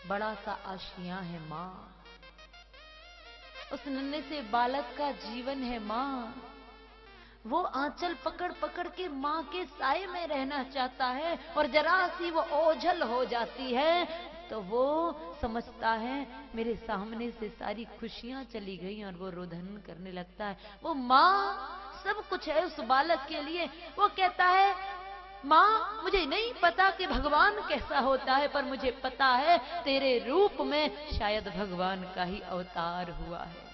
बड़ा सा आशियां है माँ, उस नन्हे से बालक का जीवन है माँ। वो आंचल पकड़ पकड़ के माँ के साए में रहना चाहता है, और जरा सी वो ओझल हो जाती है तो वो समझता है मेरे सामने से सारी खुशियां चली गई, और वो रोदन करने लगता है। वो माँ सब कुछ है उस बालक के लिए। वो कहता है माँ मुझे नहीं पता कि भगवान कैसा होता है, पर मुझे पता है तेरे रूप में शायद भगवान का ही अवतार हुआ है।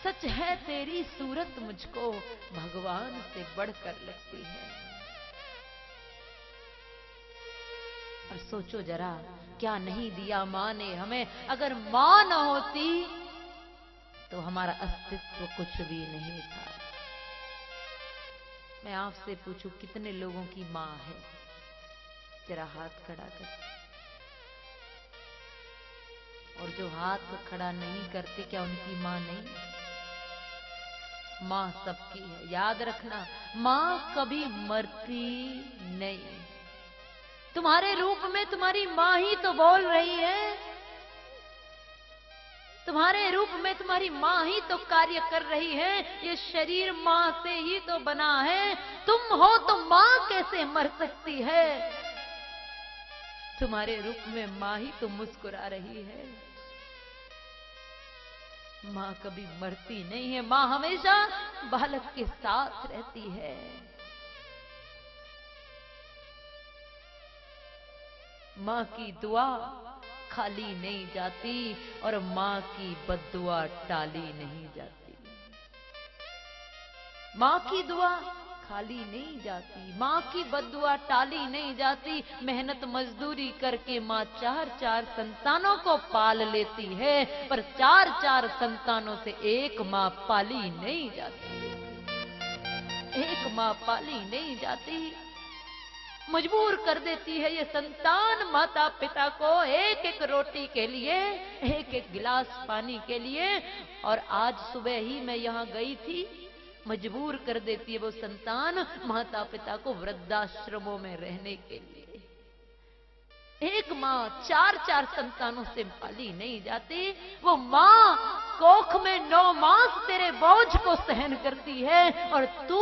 सच है तेरी सूरत मुझको भगवान से बढ़कर लगती है। और सोचो जरा, क्या नहीं दिया माँ ने हमें। अगर माँ न होती तो हमारा अस्तित्व कुछ भी नहीं था। मैं आपसे पूछूं कितने लोगों की माँ है? जरा हाथ खड़ा कर। और जो हाथ खड़ा नहीं करते, क्या उनकी माँ नहीं? माँ सबकी है। याद रखना, माँ कभी मरती नहीं। तुम्हारे रूप में तुम्हारी माँ ही तो बोल रही है, तुम्हारे रूप में तुम्हारी माँ ही तो कार्य कर रही है। ये शरीर माँ से ही तो बना है। तुम हो तो माँ कैसे मर सकती है? तुम्हारे रूप में माँ ही तो मुस्कुरा रही है। माँ कभी मरती नहीं है, माँ हमेशा बालक के साथ रहती है। माँ की दुआ खाली नहीं जाती, और माँ की बद्दुआ टाली नहीं जाती। माँ की दुआ खाली नहीं जाती, माँ की बद्दुआ टाली नहीं जाती। मेहनत मजदूरी करके माँ 4-4 संतानों को पाल लेती है, पर 4-4 संतानों से एक माँ पाली नहीं जाती। एक माँ पाली नहीं जाती। मजबूर कर देती है ये संतान माता पिता को एक एक रोटी के लिए, एक एक गिलास पानी के लिए। और आज सुबह ही मैं यहाँ गई थी, मजबूर कर देती है वो संतान माता पिता को वृद्धाश्रमों में रहने के लिए। एक माँ 4-4 संतानों से पाली नहीं जाती। वो माँ कोख में 9 मास तेरे बोझ को सहन करती है, और तू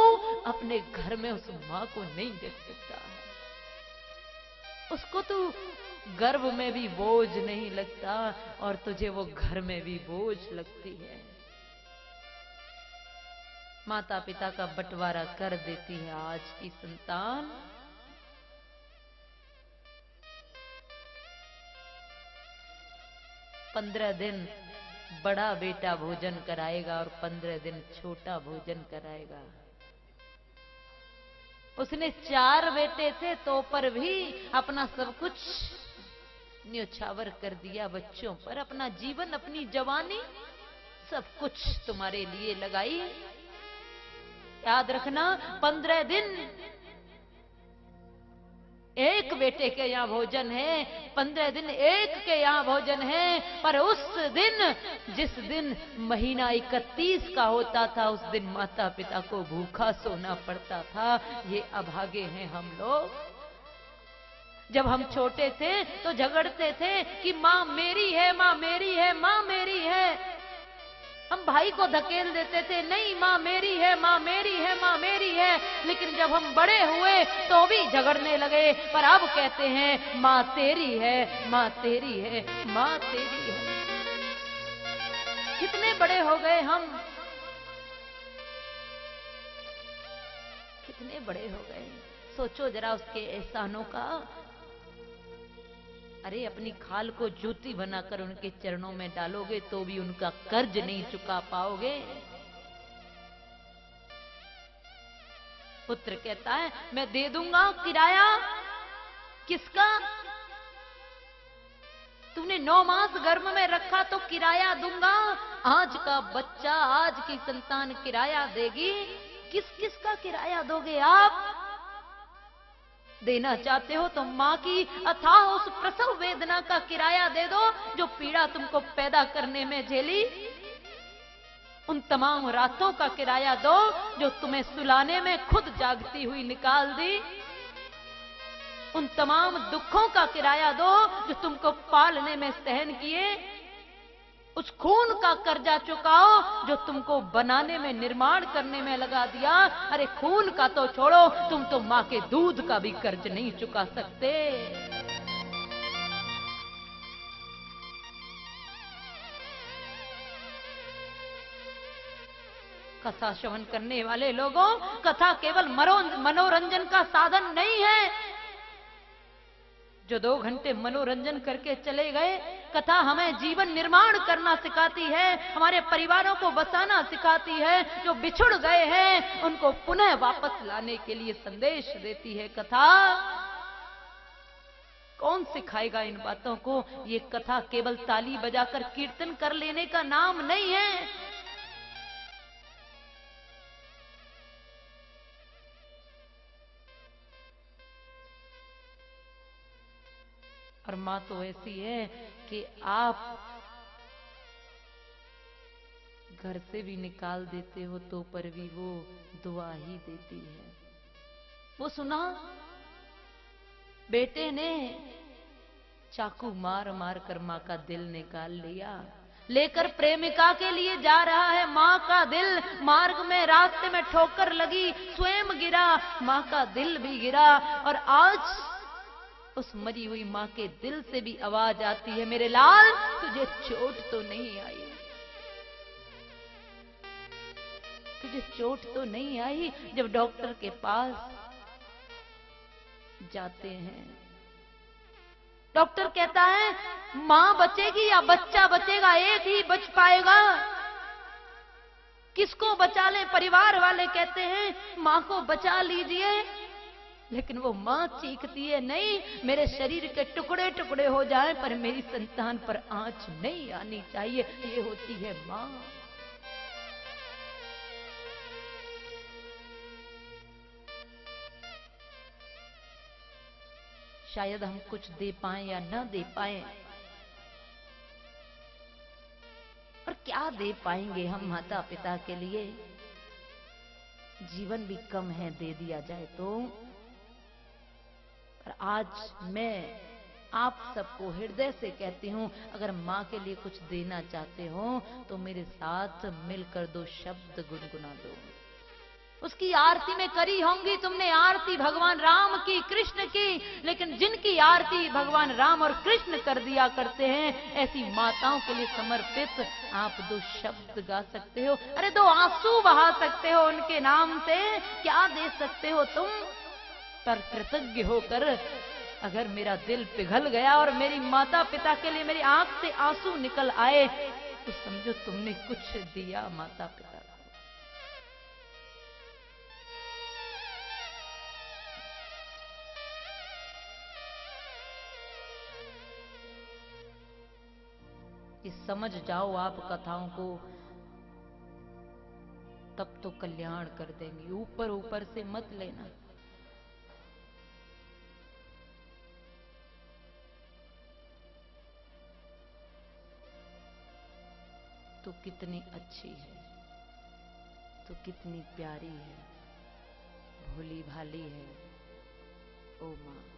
अपने घर में उस माँ को नहीं देख सकता। उसको तू गर्भ में भी बोझ नहीं लगता, और तुझे वो घर में भी बोझ लगती है। माता पिता का बंटवारा कर देती है आज की संतान। पंद्रह दिन बड़ा बेटा भोजन कराएगा और 15 दिन छोटा भोजन कराएगा। उसने 4 बेटे थे तो पर भी अपना सब कुछ न्योछावर कर दिया बच्चों पर। अपना जीवन, अपनी जवानी, सब कुछ तुम्हारे लिए लगाई। याद रखना, 15 दिन एक बेटे के यहाँ भोजन है, 15 दिन एक के यहाँ भोजन है। पर उस दिन, जिस दिन महीना 31 का होता था, उस दिन माता पिता को भूखा सोना पड़ता था। ये अभागे हैं हम लोग। जब हम छोटे थे तो झगड़ते थे कि माँ मेरी है, माँ मेरी है, माँ मेरी है। हम भाई को धकेल देते थे, नहीं माँ मेरी है, माँ मेरी है, माँ मेरी है। लेकिन जब हम बड़े हुए तो भी झगड़ने लगे। पर अब कहते हैं माँ तेरी है, माँ तेरी है, माँ तेरी है। कितने बड़े हो गए हम, कितने बड़े हो गए। सोचो जरा उसके एहसानों का। अरे अपनी खाल को जूती बनाकर उनके चरणों में डालोगे तो भी उनका कर्ज नहीं चुका पाओगे। पुत्र कहता है मैं दे दूंगा किराया। किसका? तूने 9 मास गर्भ में रखा तो किराया दूंगा। आज का बच्चा, आज की संतान किराया देगी। किस किस का किराया दोगे आप? देना चाहते हो तो माँ की अथाह उस प्रसव वेदना का किराया दे दो, जो पीड़ा तुमको पैदा करने में झेली। उन तमाम रातों का किराया दो जो तुम्हें सुलाने में खुद जागती हुई निकाल दी। उन तमाम दुखों का किराया दो जो तुमको पालने में सहन किए। उस खून का कर्जा चुकाओ जो तुमको बनाने में, निर्माण करने में लगा दिया। अरे खून का तो छोड़ो, तुम तो मां के दूध का भी कर्ज नहीं चुका सकते। कथा श्रवण करने वाले लोगों, कथा केवल मनोरंजन का साधन नहीं है। जो 2 घंटे मनोरंजन करके चले गए, कथा हमें जीवन निर्माण करना सिखाती है, हमारे परिवारों को बसाना सिखाती है। जो बिछुड़ गए हैं उनको पुनः वापस लाने के लिए संदेश देती है कथा। कौन सिखाएगा इन बातों को? ये कथा केवल ताली बजाकर कीर्तन कर लेने का नाम नहीं है। और मां तो ऐसी है कि आप घर से भी निकाल देते हो तो पर भी वो दुआ ही देती है। वो सुना, बेटे ने चाकू मार मार कर मां का दिल निकाल लिया। लेकर प्रेमिका के लिए जा रहा है मां का दिल। मार्ग में, रास्ते में ठोकर लगी, स्वयं गिरा, मां का दिल भी गिरा। और आज उस मरी हुई मां के दिल से भी आवाज आती है, मेरे लाल तुझे चोट तो नहीं आई? तुझे चोट तो नहीं आई? जब डॉक्टर के पास जाते हैं, डॉक्टर कहता है मां बचेगी या बच्चा बचेगा? एक ही बच पाएगा। किसको बचा ले? परिवार वाले कहते हैं मां को बचा लीजिए, लेकिन वो मां चीखती है, नहीं, मेरे शरीर के टुकड़े टुकड़े हो जाएं पर मेरी संतान पर आंच नहीं आनी चाहिए। ये होती है मां। शायद हम कुछ दे पाए या ना दे पाए, पर क्या दे पाएंगे हम माता पिता के लिए? जीवन भी कम है, दे दिया जाए तो। पर आज मैं आप सबको हृदय से कहती हूं, अगर मां के लिए कुछ देना चाहते हो तो मेरे साथ मिलकर 2 शब्द गुनगुना दो। उसकी आरती में करी होंगी तुमने, आरती भगवान राम की, कृष्ण की, लेकिन जिनकी आरती भगवान राम और कृष्ण कर दिया करते हैं, ऐसी माताओं के लिए समर्पित आप 2 शब्द गा सकते हो। अरे 2 आंसू बहा सकते हो उनके नाम से। क्या दे सकते हो तुम? पर कृतज्ञ होकर अगर मेरा दिल पिघल गया और मेरी माता पिता के लिए मेरी आंख से आंसू निकल आए, तो समझो तुमने कुछ दिया माता पिता को। कि समझ जाओ आप कथाओं को, तब तो कल्याण कर देंगी। ऊपर ऊपर से मत लेना। तो कितनी अच्छी है, तो कितनी प्यारी है, भोली भाली है ओ मां।